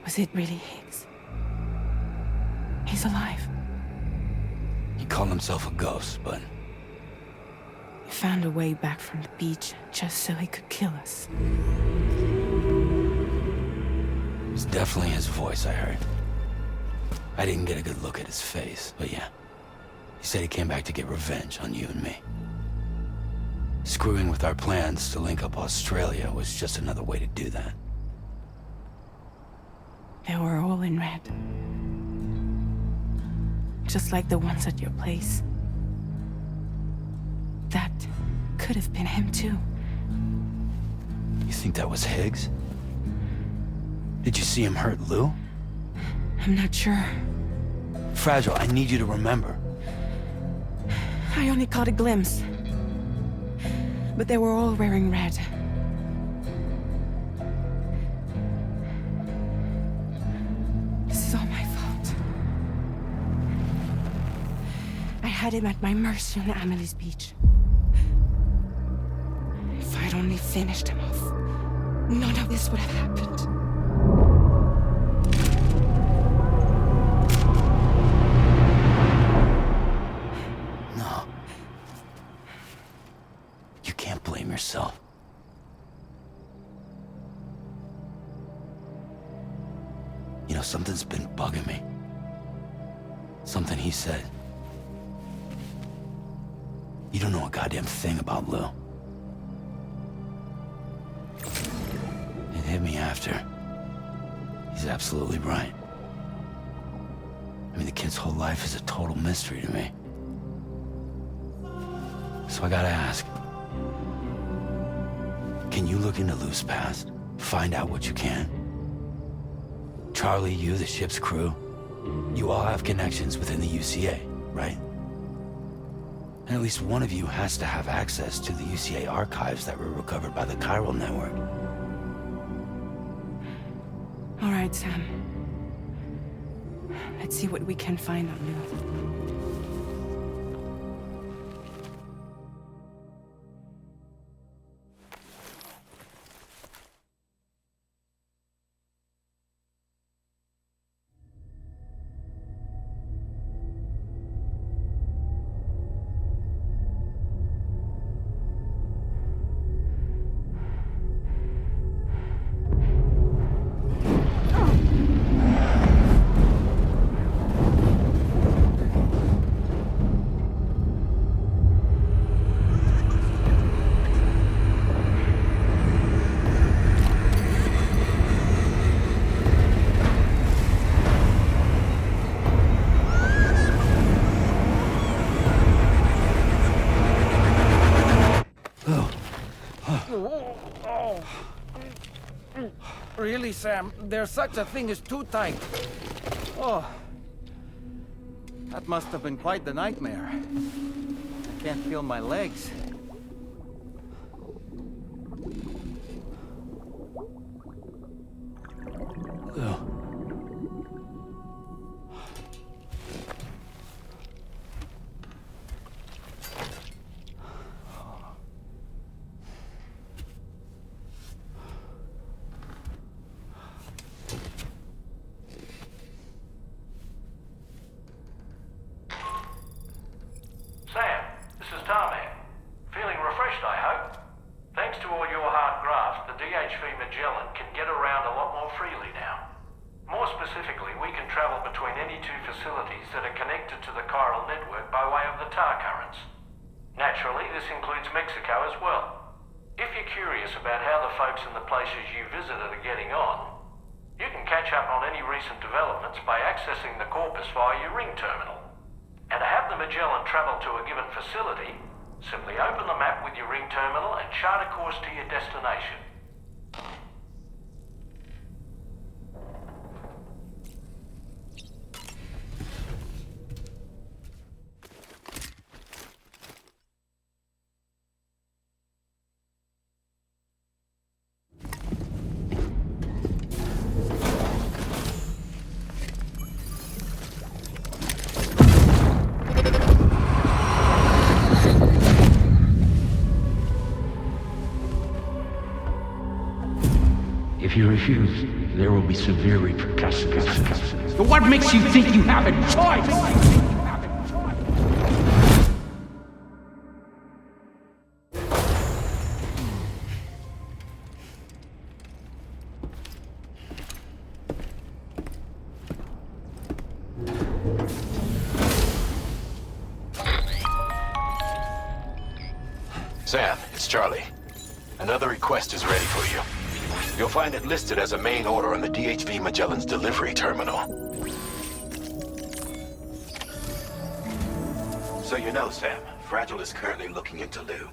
Was it really Higgs? He's alive. He called himself a ghost, but He found a way back from the beach just so he could kill us. it was definitely his voice I heard. I didn't get a good look at his face, but yeah. He said he came back to get revenge on you and me. Screwing with our plans to link up Australia was just another way to do that. They were all in red. Just like the ones at your place. That could have been him too. You think that was Higgs? Did you see him hurt Lou? I'm not sure. Fragile, I need you to remember. I only caught a glimpse. But they were all wearing red. This is all my fault. I had him at my mercy on Amelie's beach. If I'd only finished him off, none of this would have happened. No. You can't blame yourself. You know, something's been bugging me. Something he said. You don't know a goddamn thing about Lou. It hit me after. He's absolutely right. I mean, the kid's whole life is a total mystery to me. So I gotta ask. Can you look into Lou's past? Find out what you can? Charlie, you, the ship's crew, you all have connections within the UCA, right? And at least one of you has to have access to the UCA archives that were recovered by the Chiral Network. All right, Sam. Let's see what we can find on Lou. Really, Sam? There's such a thing as too tight. Oh. That must have been quite the nightmare. I can't feel my legs. Lou. Sam, this is Tarman. Feeling refreshed, I hope? Thanks to all your hard graft, the DHV Magellan can get around a lot more freely now. More specifically, we can travel between any two facilities that are connected to the chiral network by way of the tar currents. Naturally, this includes Mexico as well. If you're curious about how the folks in the places you visited are getting on, you can catch up on any recent developments by accessing the corpus via your ring terminal. And to have the Magellan travel to a given facility, simply open the map with your ring terminal and chart a course to your destination. If you refuse, there will be severe repercussions. But what makes you think you have a choice? Sam, it's Charlie. Another request is ready for you. You'll find it listed as a main order on the DHV Magellan's delivery terminal. So you know, Sam, Fragile is currently looking into Lou.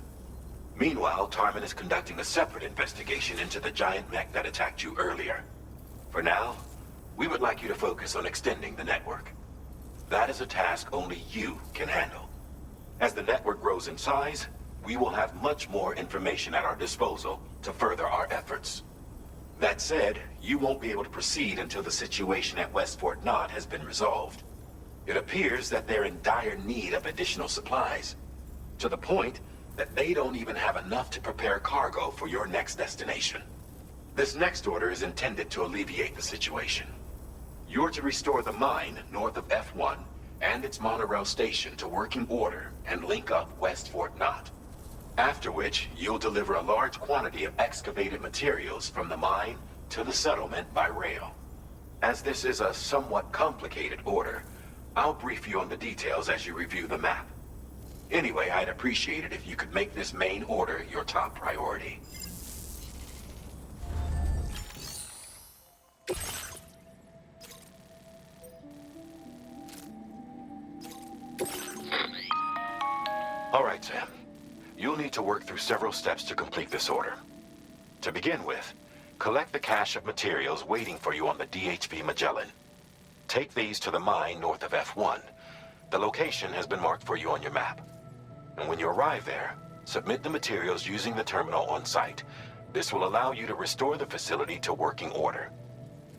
Meanwhile, Tarman is conducting a separate investigation into the giant mech that attacked you earlier. For now, we would like you to focus on extending the network. That is a task only you can handle. As the network grows in size, we will have much more information at our disposal to further our efforts. That said, you won't be able to proceed until the situation at West Fort Knott has been resolved. It appears that they're in dire need of additional supplies, to the point that they don't even have enough to prepare cargo for your next destination. This next order is intended to alleviate the situation. You're to restore the mine north of F1 and its monorail station to working order and link up West Fort Knott. After which, you'll deliver a large quantity of excavated materials from the mine to the settlement by rail. As this is a somewhat complicated order, I'll brief you on the details as you review the map. Anyway, I'd appreciate it if you could make this main order your top priority. All right, Sam. You'll need to work through several steps to complete this order. To begin with, collect the cache of materials waiting for you on the DHV Magellan. Take these to the mine north of F1. The location has been marked for you on your map. And when you arrive there, submit the materials using the terminal on site. This will allow you to restore the facility to working order.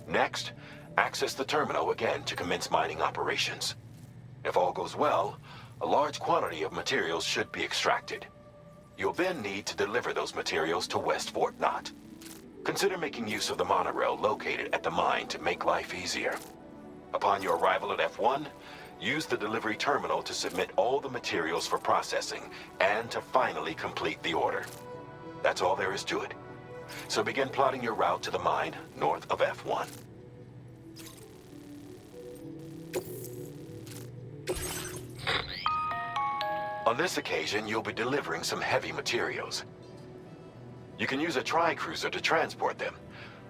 Next, access the terminal again to commence mining operations. If all goes well, a large quantity of materials should be extracted. You'll then need to deliver those materials to West Fort Knott. Consider making use of the monorail located at the mine to make life easier. Upon your arrival at F1, use the delivery terminal to submit all the materials for processing and to finally complete the order. That's all there is to it. So begin plotting your route to the mine north of F1. On this occasion, you'll be delivering some heavy materials. You can use a tri-cruiser to transport them.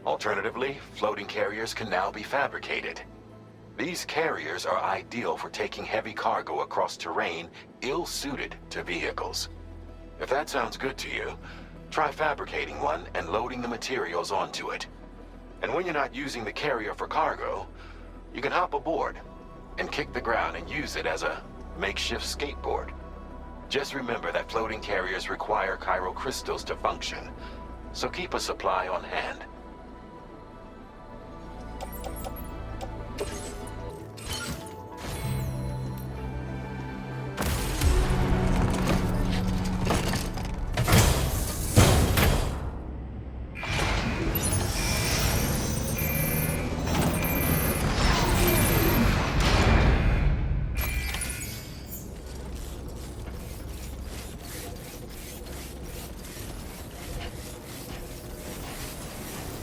Alternatively, floating carriers can now be fabricated. These carriers are ideal for taking heavy cargo across terrain ill-suited to vehicles. If that sounds good to you, try fabricating one and loading the materials onto it. And when you're not using the carrier for cargo, you can hop aboard and kick the ground and use it as a makeshift skateboard. Just remember that floating carriers require chiral crystals to function, so keep a supply on hand.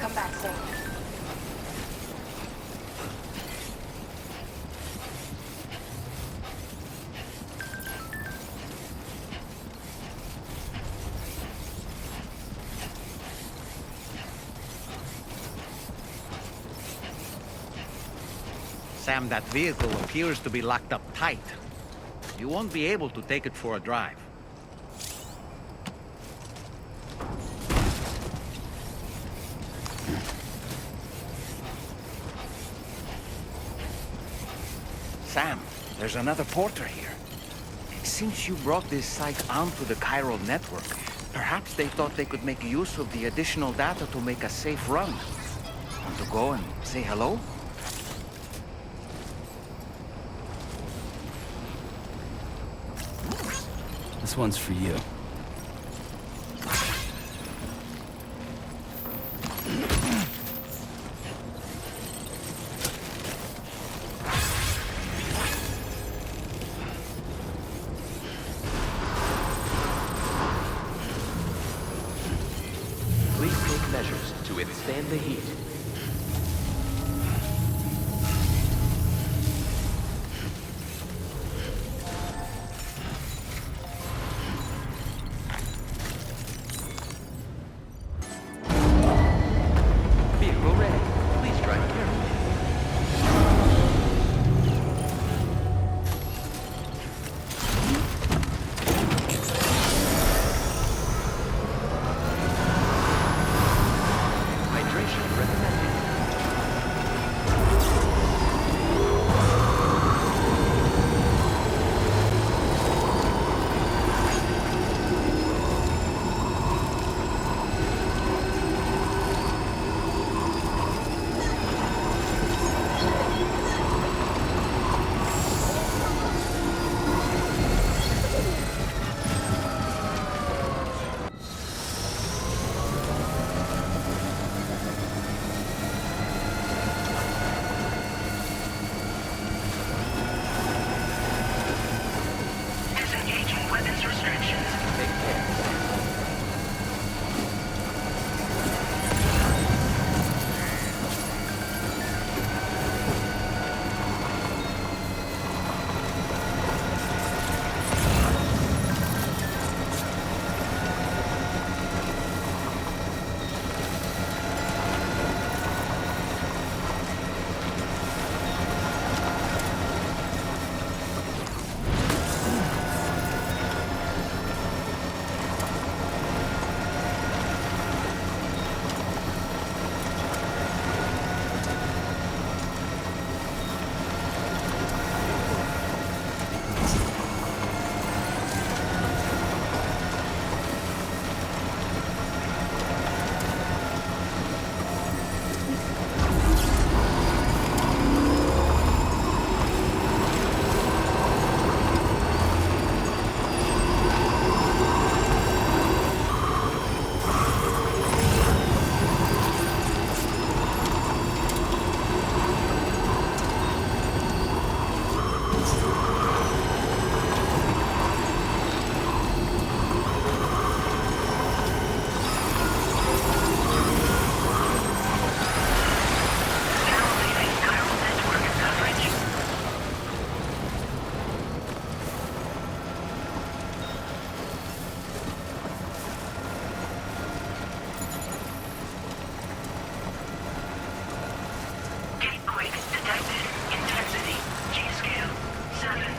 Come back, Sam. Sam, that vehicle appears to be locked up tight. You won't be able to take it for a drive. Sam, there's another porter here. It seems you brought this site onto the chiral network. Perhaps they thought they could make use of the additional data to make a safe run. Want to go and say hello? This one's for you. measures to withstand the heat. Vehicle ready. Please drive carefully. Hydration recommended. Disengaging weapons restrictions. Take care. Now leaving chiral network coverage. Gateway detected. Intensity. G-scale. 7.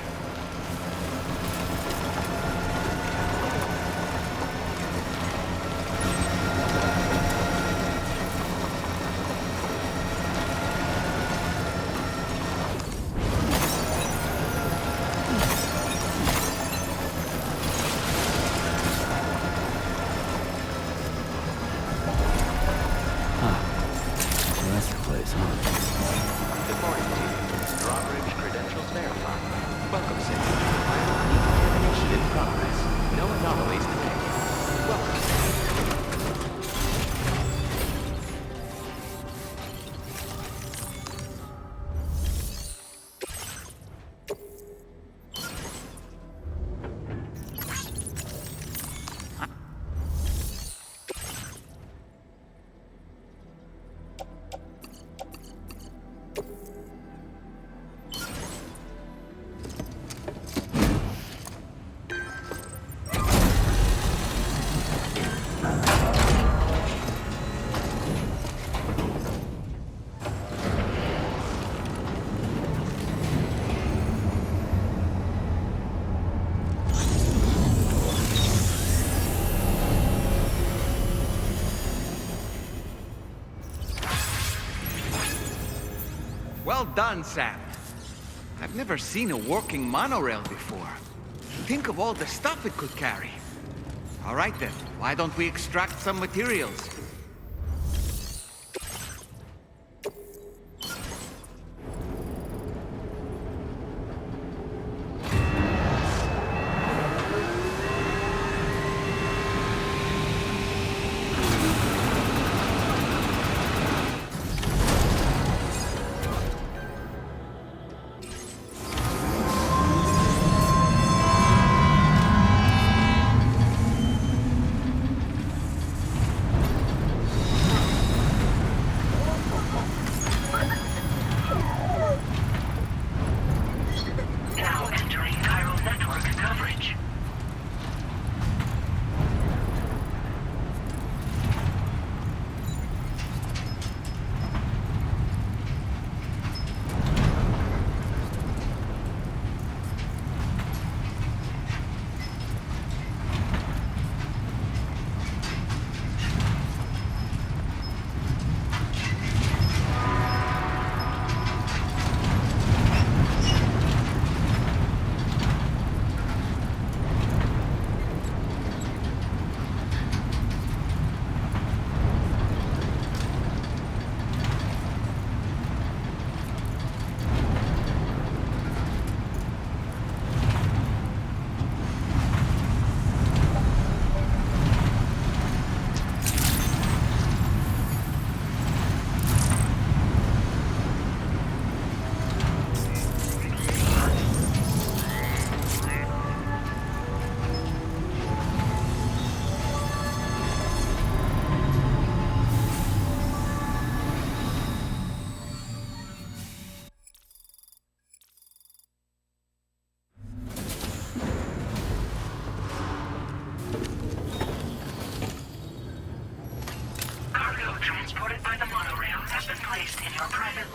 So that's the place, huh? Good morning, team. Drawbridge credentials verified. Welcome, City. Decontamination in progress. No anomalies today. Welcome. Well done, Sam. I've never seen a working monorail before. Think of all the stuff it could carry. All right then, why don't we extract some materials? placed in your private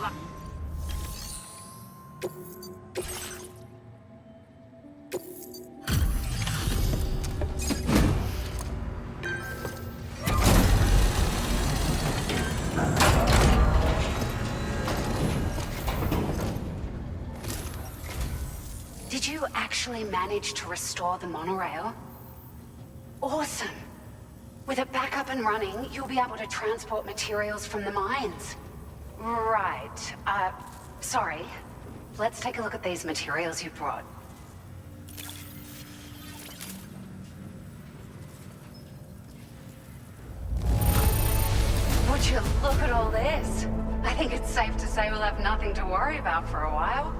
Did you actually manage to restore the monorail? Awesome! With it back up and running, you'll be able to transport materials from the mines. Right. Sorry. Let's take a look at these materials you brought. Would you look at all this? I think it's safe to say we'll have nothing to worry about for a while.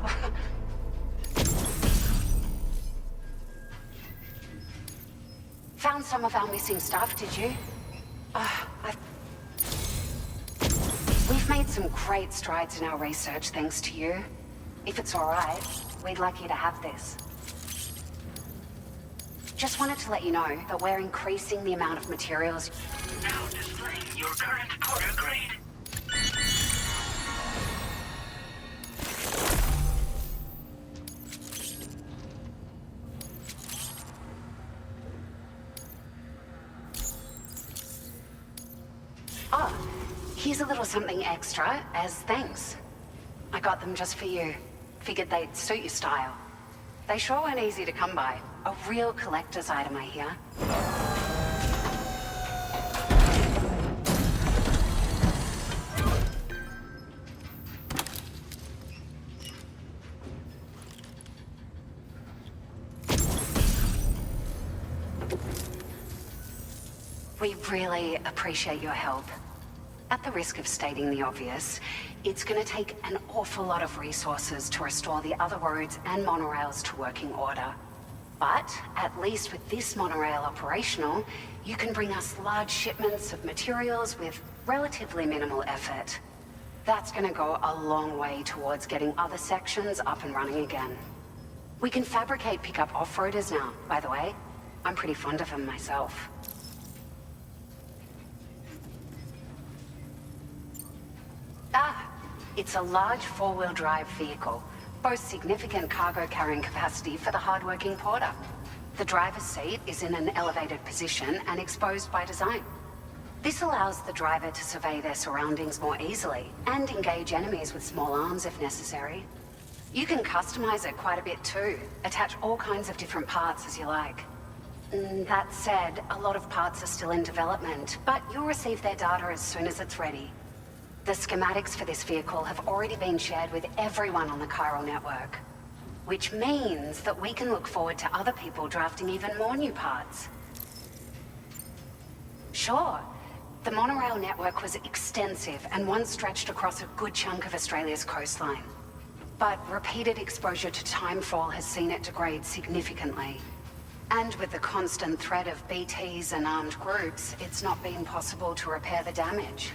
Found some of our missing stuff, did you? We've made some great strides in our research thanks to you. If it's all right, we'd like you to have this. Just wanted to let you know that we're increasing the amount of materials. now displaying your current porter grade. Oh, here's a little something extra as thanks. I got them just for you. Figured they'd suit your style. They sure weren't easy to come by. A real collector's item, I hear. We really appreciate your help. At the risk of stating the obvious, it's going to take an awful lot of resources to restore the other roads and monorails to working order. But at least with this monorail operational, you can bring us large shipments of materials with relatively minimal effort. That's going to go a long way towards getting other sections up and running again. We can fabricate pickup off-roaders now, by the way. I'm pretty fond of them myself. It's a large four-wheel drive vehicle, boasts significant cargo carrying capacity for the hard-working porter. The driver's seat is in an elevated position and exposed by design. This allows the driver to survey their surroundings more easily and engage enemies with small arms if necessary. You can customize it quite a bit too, attach all kinds of different parts as you like. That said, a lot of parts are still in development, but you'll receive their data as soon as it's ready. The schematics for this vehicle have already been shared with everyone on the Chiral network, which means that we can look forward to other people drafting even more new parts. Sure, the monorail network was extensive and once stretched across a good chunk of Australia's coastline. But repeated exposure to timefall has seen it degrade significantly. And with the constant threat of BTs and armed groups, it's not been possible to repair the damage.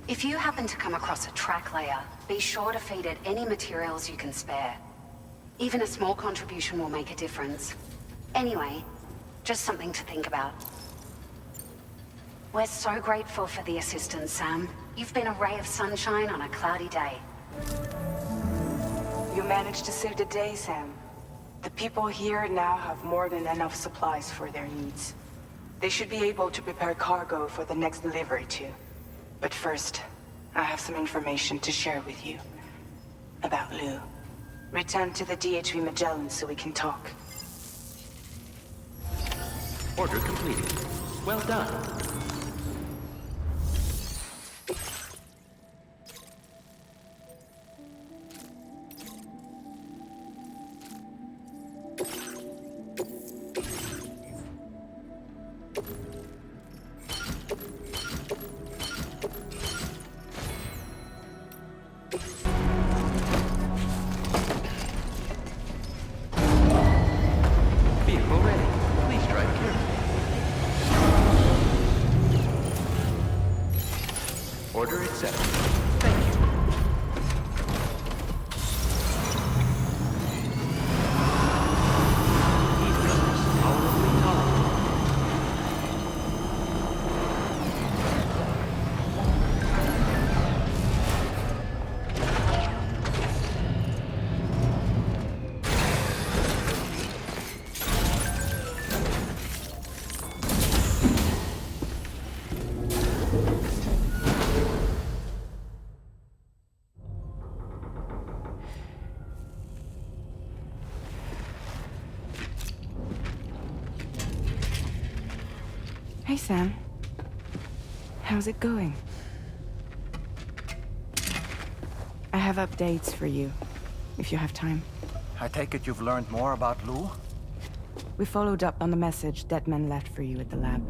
If you happen to come across a track layer, be sure to feed it any materials you can spare. Even a small contribution will make a difference. Anyway, just something to think about. We're so grateful for the assistance, Sam. You've been a ray of sunshine on a cloudy day. You managed to save the day, Sam. The people here now have more than enough supplies for their needs. They should be able to prepare cargo for the next delivery too. But first, I have some information to share with you. About Lou. Return to the DHV Magellan so we can talk. Order completed. Well done. Vehicle ready. Please drive carefully. Order accepted. Thank you. Heat levels tolerably tolerable. Hi, Sam. How's it going? I have updates for you, if you have time. I take it you've learned more about Lou? We followed up on the message Deadman left for you at the lab.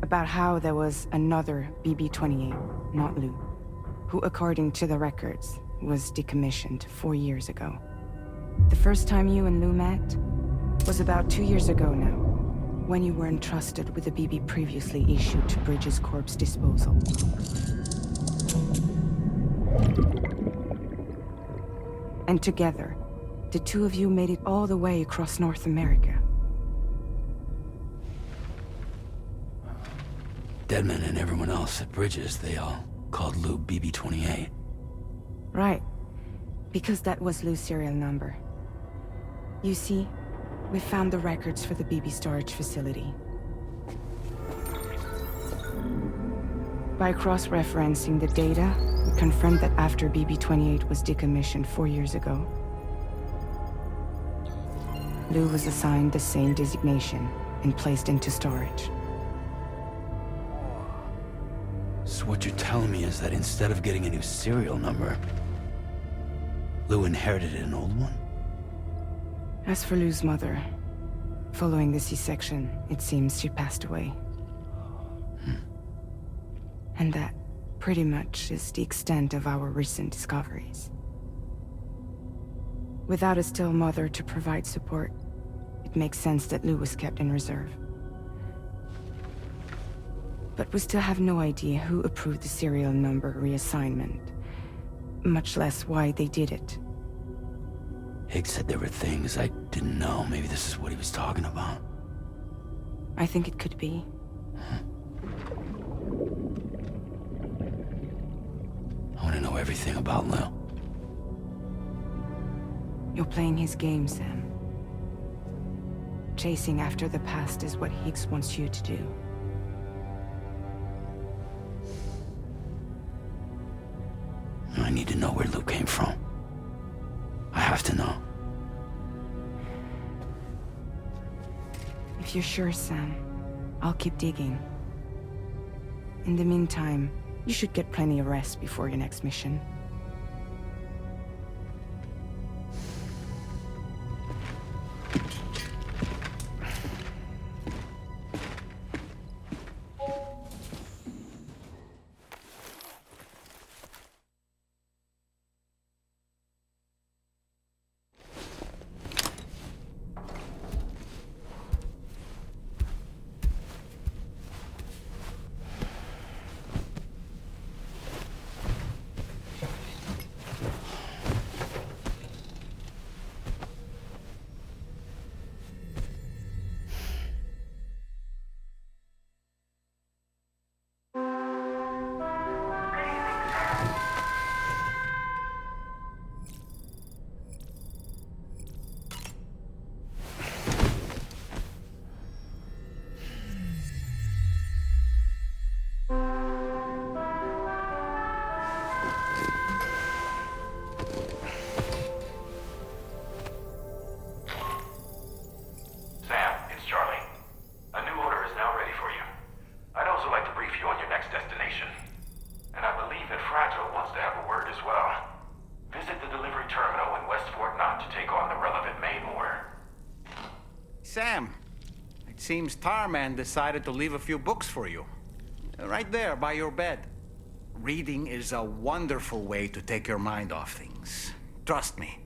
About how there was another BB-28, not Lou, who, according to the records, was decommissioned 4 years ago. The first time you and Lou met was about 2 years ago now, when you were entrusted with the BB previously issued to Bridges Corp's disposal. And together, the two of you made it all the way across North America. Deadman and everyone else at Bridges, they all called Lou BB-28. Right. Because that was Lou's serial number. You see, we found the records for the BB storage facility. By cross-referencing the data, we confirmed that after BB-28 was decommissioned 4 years ago, Lou was assigned the same designation and placed into storage. So what you're telling me is that instead of getting a new serial number, Lou inherited an old one? As for Lou's mother, following the C-section, it seems she passed away. And that, pretty much, is the extent of our recent discoveries. Without a still mother to provide support, it makes sense that Lou was kept in reserve. But we still have no idea who approved the serial number reassignment, much less why they did it. Higgs said there were things I didn't know. Maybe this is what he was talking about. I think it could be. I want to know everything about Lou. You're playing his game, Sam. Chasing after the past is what Higgs wants you to do. I need to know where Lou came from. I have to know. If you're sure, Sam, I'll keep digging. In the meantime, you should get plenty of rest before your next mission. Sam, it seems Tarman decided to leave a few books for you. Right there, by your bed. Reading is a wonderful way to take your mind off things. Trust me.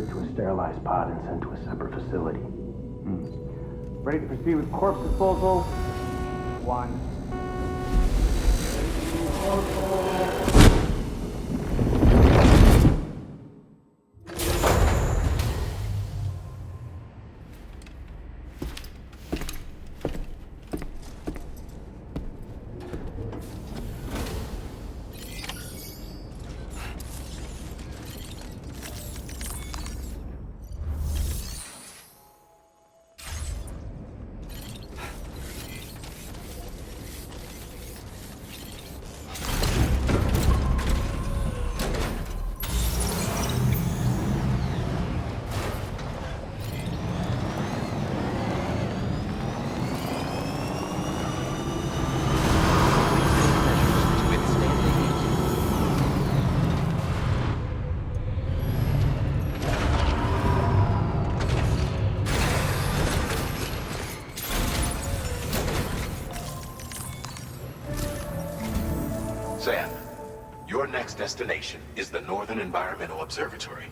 transferred to a sterilized pod and sent to a separate facility. Ready to proceed with corpse disposal? 1. Sam, your next destination is the Northern Environmental Observatory.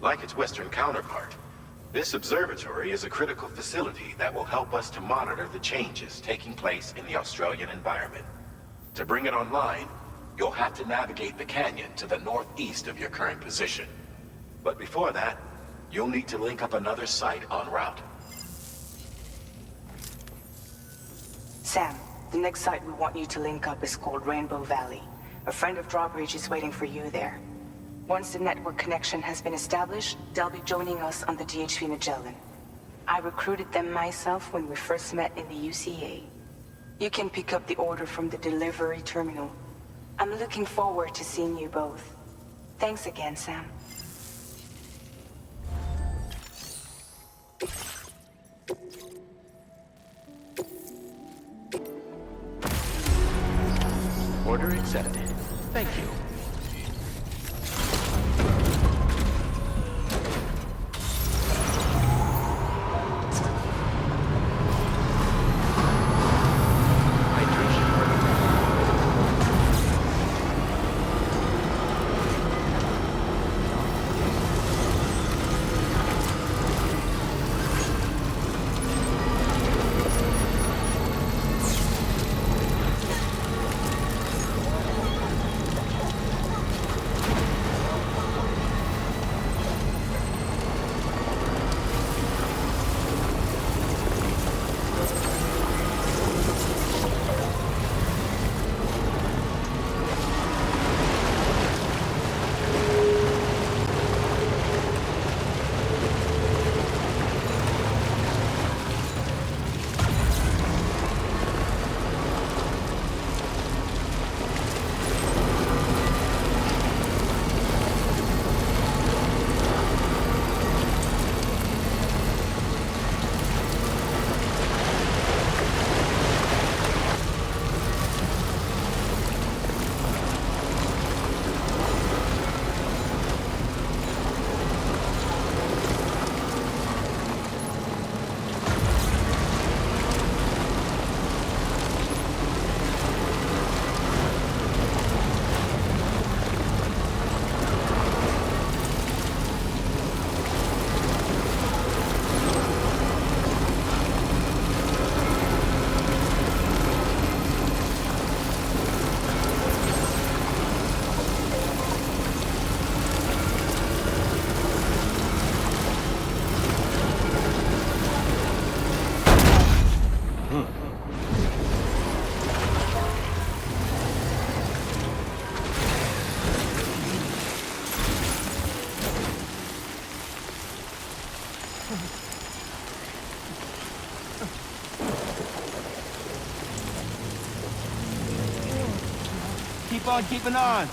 Like its Western counterpart, this observatory is a critical facility that will help us to monitor the changes taking place in the Australian environment. To bring it online, you'll have to navigate the canyon to the northeast of your current position. But before that, you'll need to link up another site en route. Sam, the next site we want you to link up is called Rainbow Valley. A friend of Drawbridge is waiting for you there. Once the network connection has been established, they'll be joining us on the DHV Magellan. I recruited them myself when we first met in the UCA. You can pick up the order from the delivery terminal. I'm looking forward to seeing you both. Thanks again, Sam. Order accepted. Thank you. Keep on keeping on.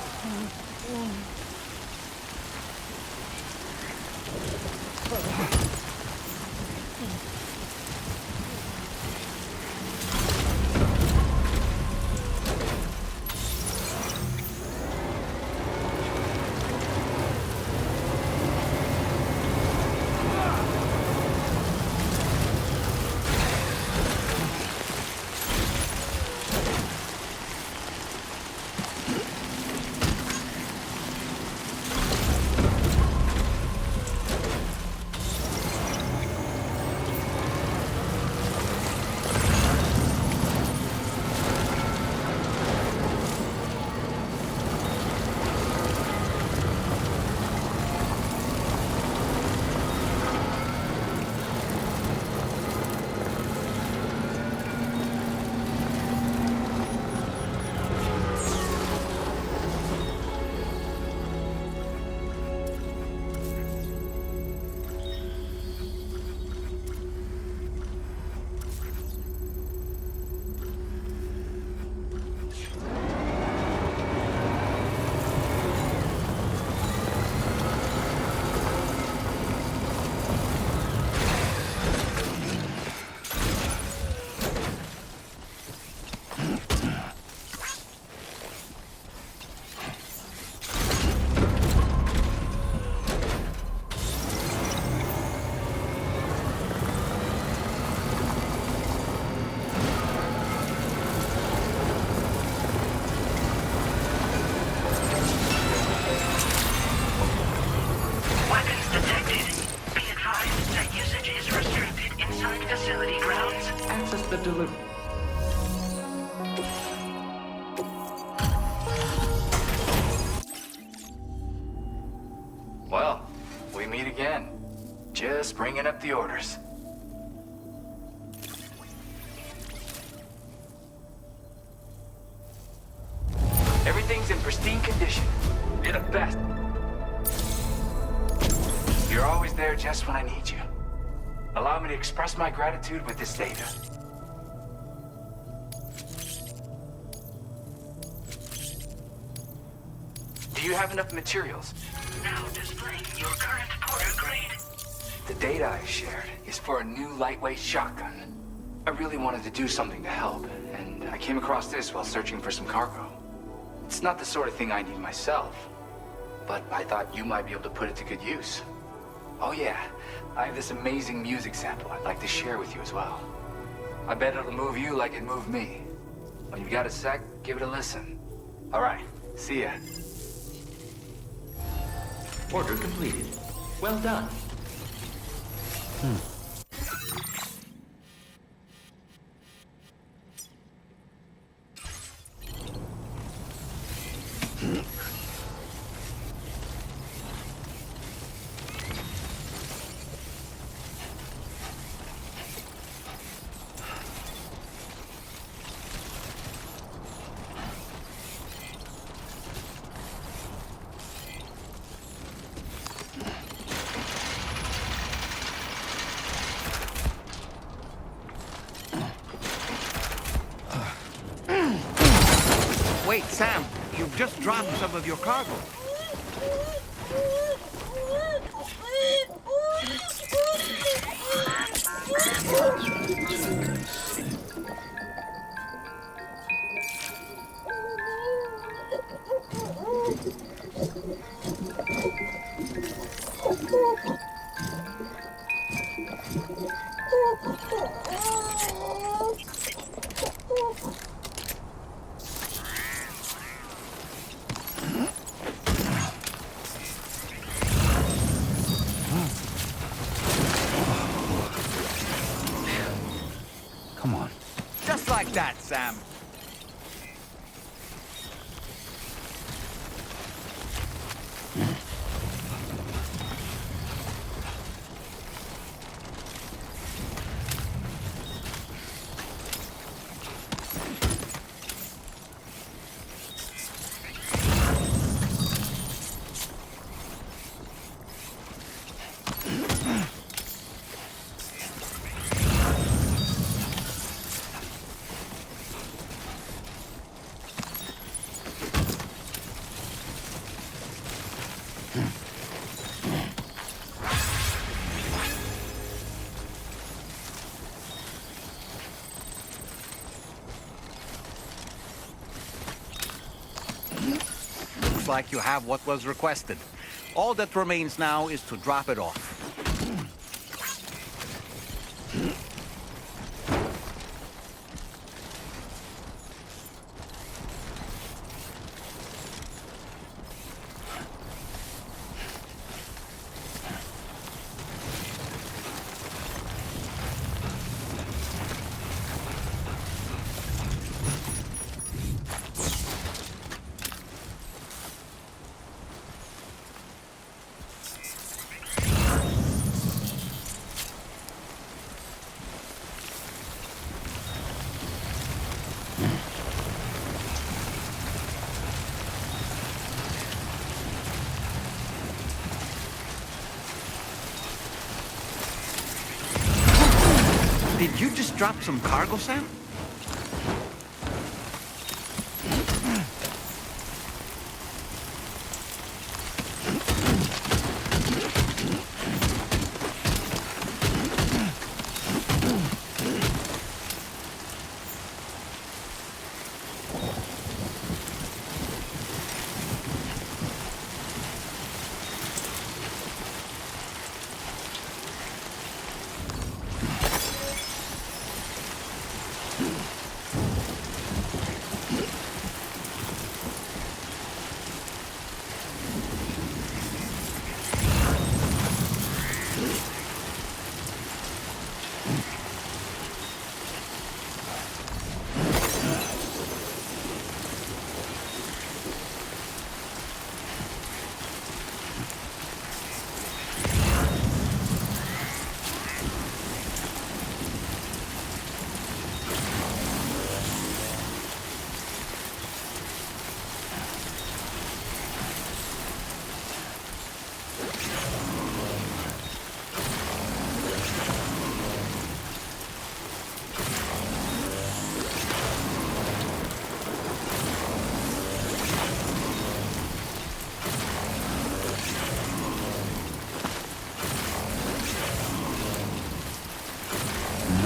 Inside facility grounds. Access the delivery. Well, we meet again. Just bringing up the orders. Everything's in pristine condition. You're the best. You're always there just when I need you. Allow me to express my gratitude with this data. Do you have enough materials? Now displaying your current porter grade. The data I shared is for a new lightweight shotgun. I really wanted to do something to help, and I came across this while searching for some cargo. It's not the sort of thing I need myself, but I thought you might be able to put it to good use. Oh yeah, I have this amazing music sample I'd like to share with you as well. I bet it'll move you like it moved me. When you've got a sec, give it a listen. All right, see ya. Order completed. Well done. Wait, Sam, you've just dropped some of your cargo. Come on. Just like that, Sam. Looks like you have what was requested. All that remains now is to drop it off. Did you just drop some cargo, Sam?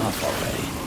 enough already.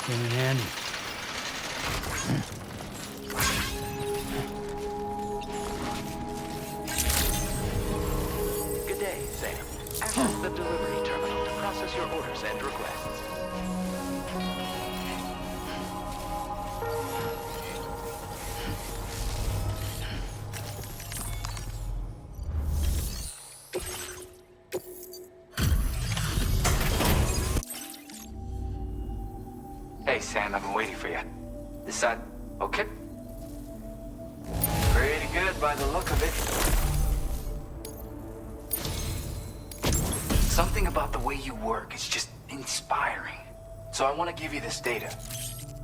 Came in handy. Good day, Sam. Access the delivery terminal to process your orders and requests. Hey, Sam, I've been waiting for you. This side, okay? Pretty good by the look of it. Something about the way you work is just inspiring. So I want to give you this data.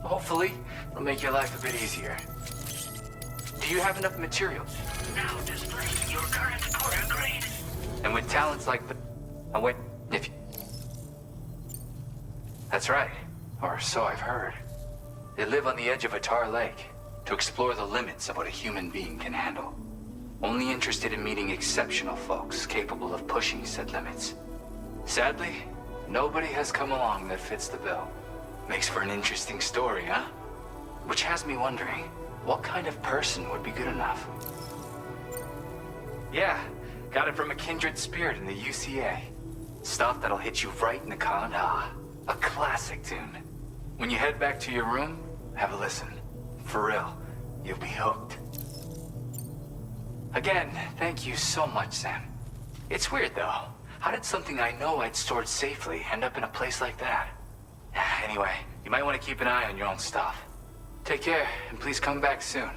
Hopefully, it'll make your life a bit easier. Do you have enough materials? Now displaying your current porter grade. And with talents like the... Oh, wait, if you... That's right. Or so I've heard. They live on the edge of a tar lake to explore the limits of what a human being can handle. Only interested in meeting exceptional folks capable of pushing said limits. Sadly, nobody has come along that fits the bill. Makes for an interesting story, huh? Which has me wondering, what kind of person would be good enough? Yeah, got it from a kindred spirit in the UCA. Stuff that'll hit you right in the Kanda. A classic tune. When you head back to your room, have a listen. For real, you'll be hooked. Again, thank you so much, Sam. It's weird, though. How did something I know I'd stored safely end up in a place like that? Anyway, you might want to keep an eye on your own stuff. Take care, and please come back soon.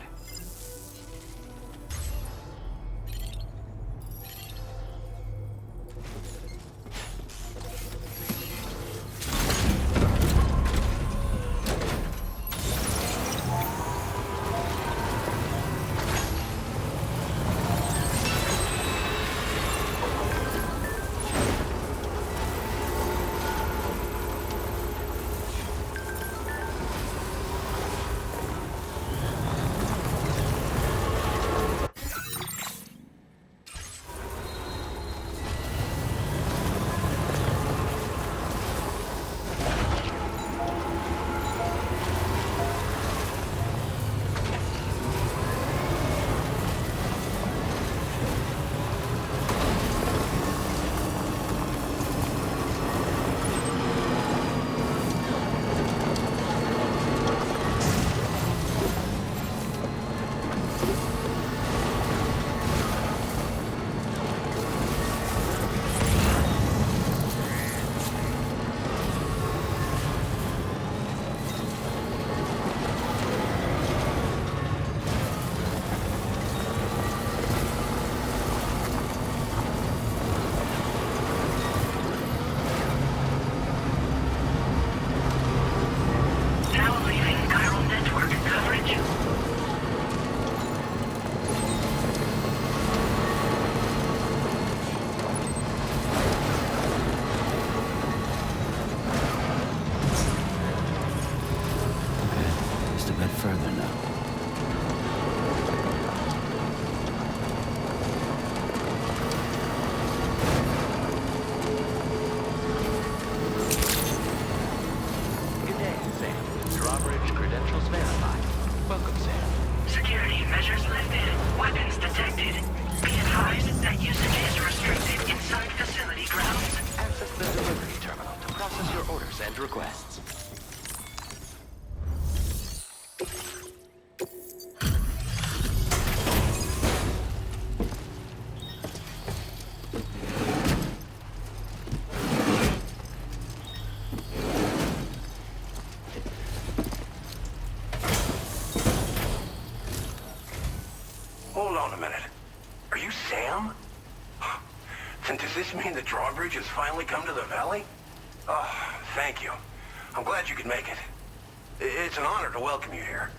further now. Good day, Sam. Drawbridge credentials verified. Welcome, Sam. Security measures lifted. Weapons detected. Be advised that usage is restricted inside facility grounds. Access the delivery terminal to process your orders and requests. on a minute. Are you Sam? Then does this mean the drawbridge has finally come to the valley? Oh, thank you. I'm glad you could make it. It's an honor to welcome you here.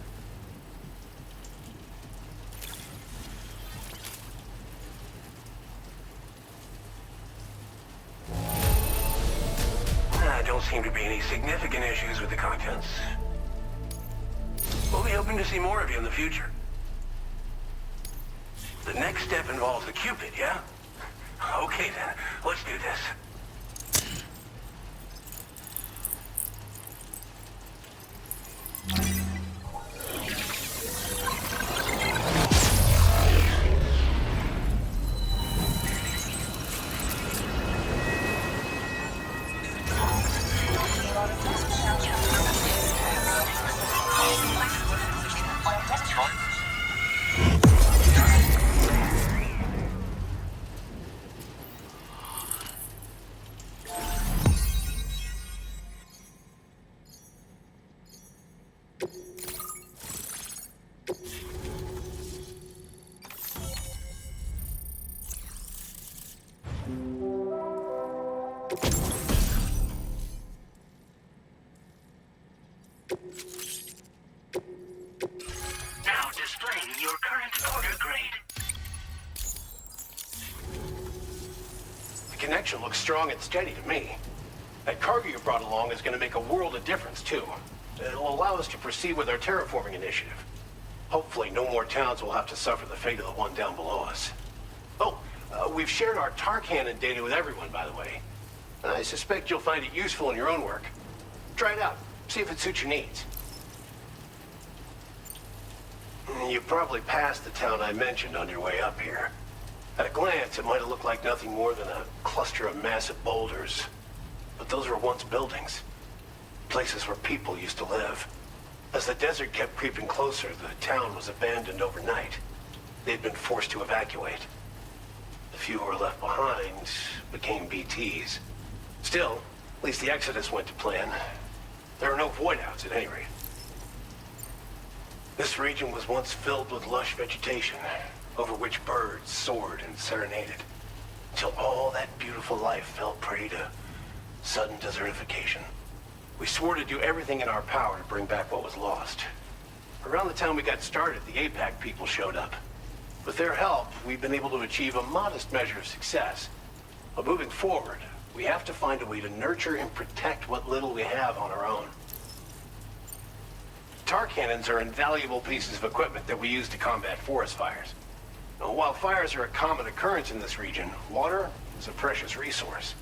Don't seem to be any significant issues with the contents. We'll be hoping to see more of you in the future. The next step involves the Cupid, yeah? Okay then, let's do this. Now displaying your current order grade. The connection looks strong and steady to me. That cargo you brought along is going to make a world of difference, too. It'll allow us to proceed with our terraforming initiative. Hopefully, no more towns will have to suffer the fate of the one down below us. Oh, we've shared our tar cannon data with everyone, by the way. I suspect you'll find it useful in your own work. Try it out. See if it suits your needs. You probably passed the town I mentioned on your way up here. At a glance, it might have looked like nothing more than a cluster of massive boulders. But those were once buildings. Places where people used to live. As the desert kept creeping closer, the town was abandoned overnight. They'd been forced to evacuate. The few who were left behind became BTs. Still, at least the exodus went to plan. There are no void-outs at any rate. This region was once filled with lush vegetation, over which birds soared and serenaded, until all that beautiful life fell prey to sudden desertification. We swore to do everything in our power to bring back what was lost. Around the time we got started, the APAC people showed up. With their help, we've been able to achieve a modest measure of success. But moving forward, we have to find a way to nurture and protect what little we have on our own. Tar cannons are invaluable pieces of equipment that we use to combat forest fires. Now, while fires are a common occurrence in this region, water is a precious resource.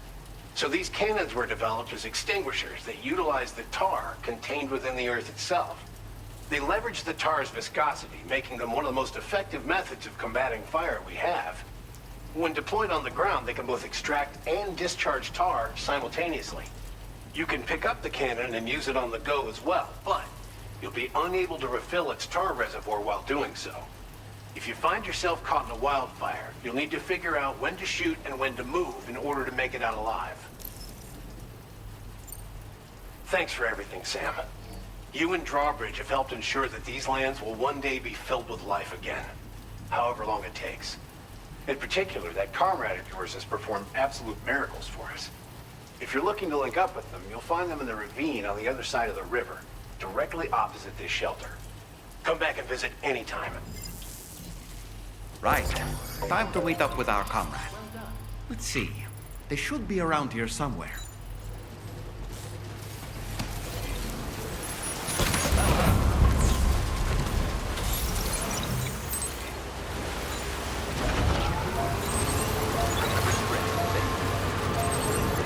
So these cannons were developed as extinguishers that utilize the tar contained within the earth itself. They leverage the tar's viscosity, making them one of the most effective methods of combating fire we have. When deployed on the ground, they can both extract and discharge tar simultaneously. You can pick up the cannon and use it on the go as well, but you'll be unable to refill its tar reservoir while doing so. If you find yourself caught in a wildfire, you'll need to figure out when to shoot and when to move in order to make it out alive. Thanks for everything, Sam. You and Drawbridge have helped ensure that these lands will one day be filled with life again, however long it takes. In particular, that comrade of yours has performed absolute miracles for us. If you're looking to link up with them, you'll find them in the ravine on the other side of the river, directly opposite this shelter. Come back and visit anytime. Right. Time to meet up with our comrade. Let's see. They should be around here somewhere.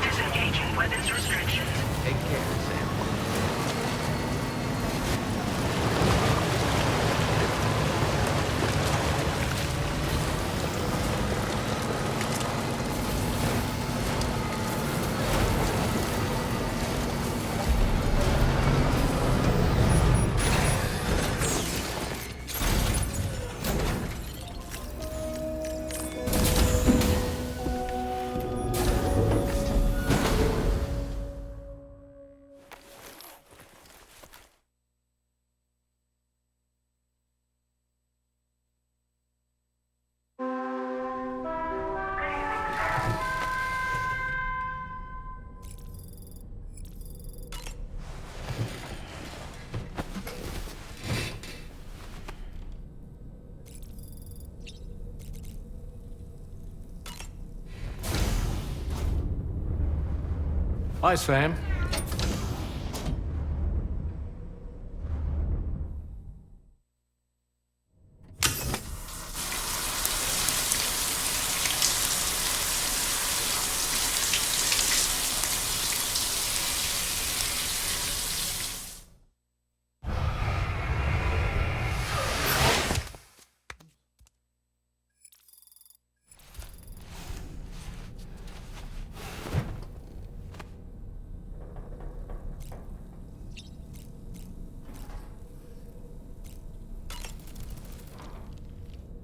Disengaging weapons restrictions. Take care, Sam. Hi, Sam.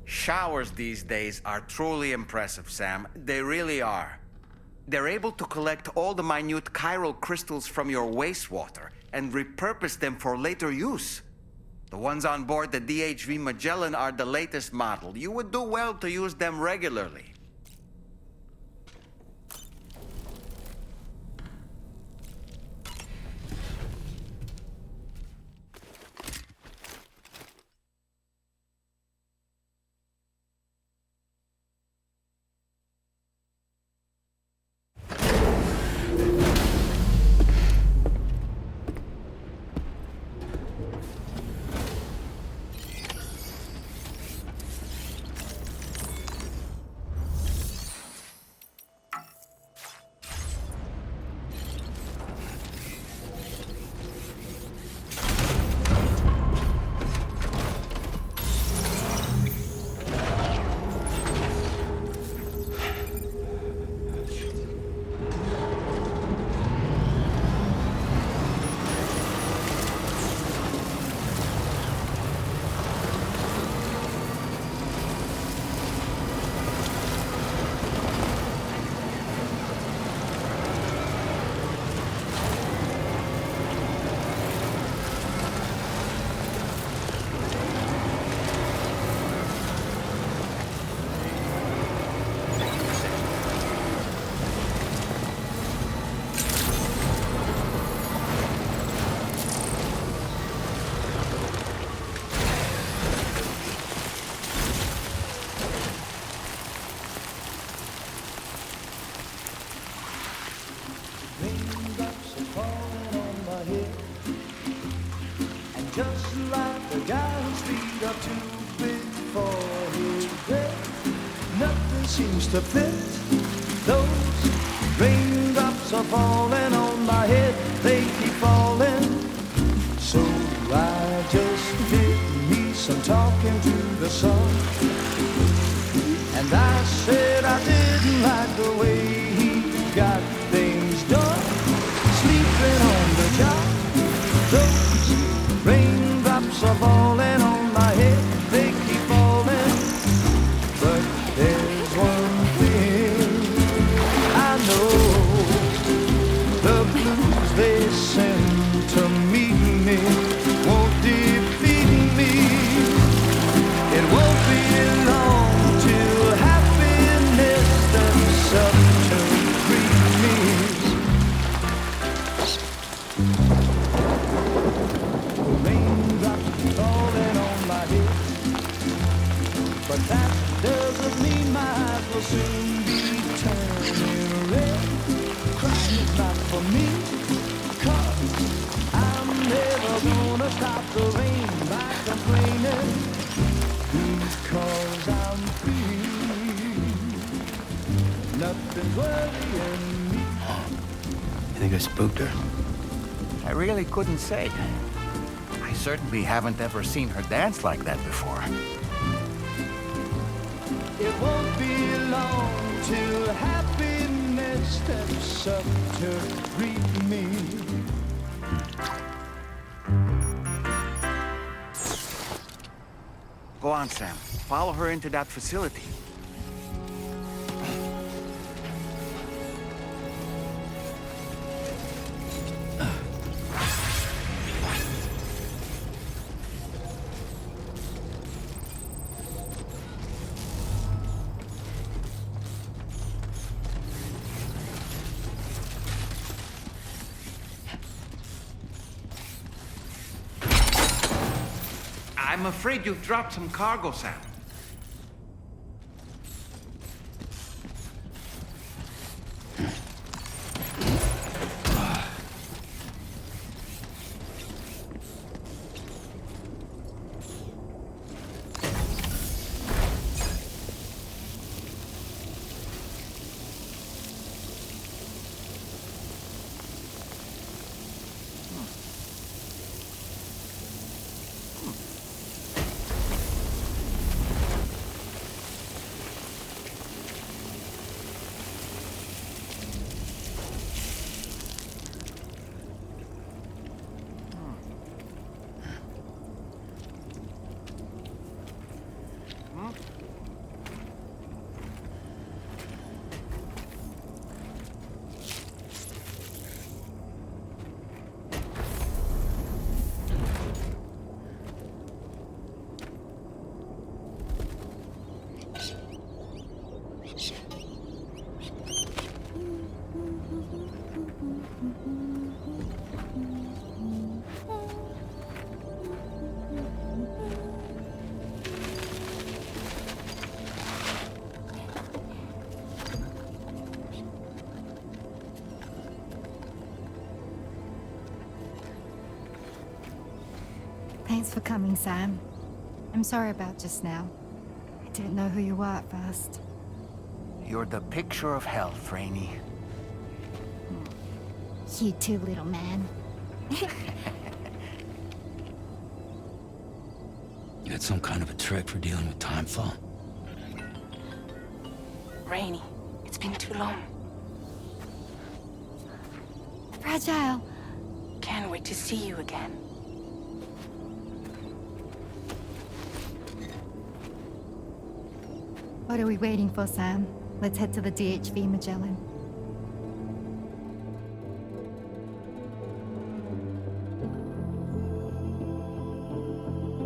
Showers these days are truly impressive, Sam. They really are. They're able to collect all the minute chiral crystals from your wastewater and repurpose them for later use. The ones on board the DHV Magellan are the latest model. You would do well to use them regularly. Just like the guy whose feet are too big for his bed, nothing seems to fit. Those raindrops are falling on my head, they keep falling. So I just did me some talking to the sun, and I said I didn't like the way he got things done, sleeping on the job. Those raindrops are falling on my head, they keep falling. But there's one thing I know, the blues they send to meet me won't defeat me. It won't be long till happiness steps up to greet me. But that doesn't mean my eyes will soon be turning red. Crying is not for me, 'cause I'm never gonna stop the rain by complaining, because I'm free. Nothing's worrying me. You think I spooked her? I really couldn't say. I certainly haven't ever seen her dance like that before. It won't be long till happiness steps up to greet me. Go on, Sam. Follow her into that facility. I'm afraid you've dropped some cargo, Sam. Thanks for coming, Sam. I'm sorry about just now. I didn't know who you were at first. You're the picture of health, Rainey. You too, little man. You got some kind of a trick for dealing with time flow? Rainey, it's been too long. Fragile. Can't wait to see you again. What are we waiting for, Sam? Let's head to the DHV Magellan.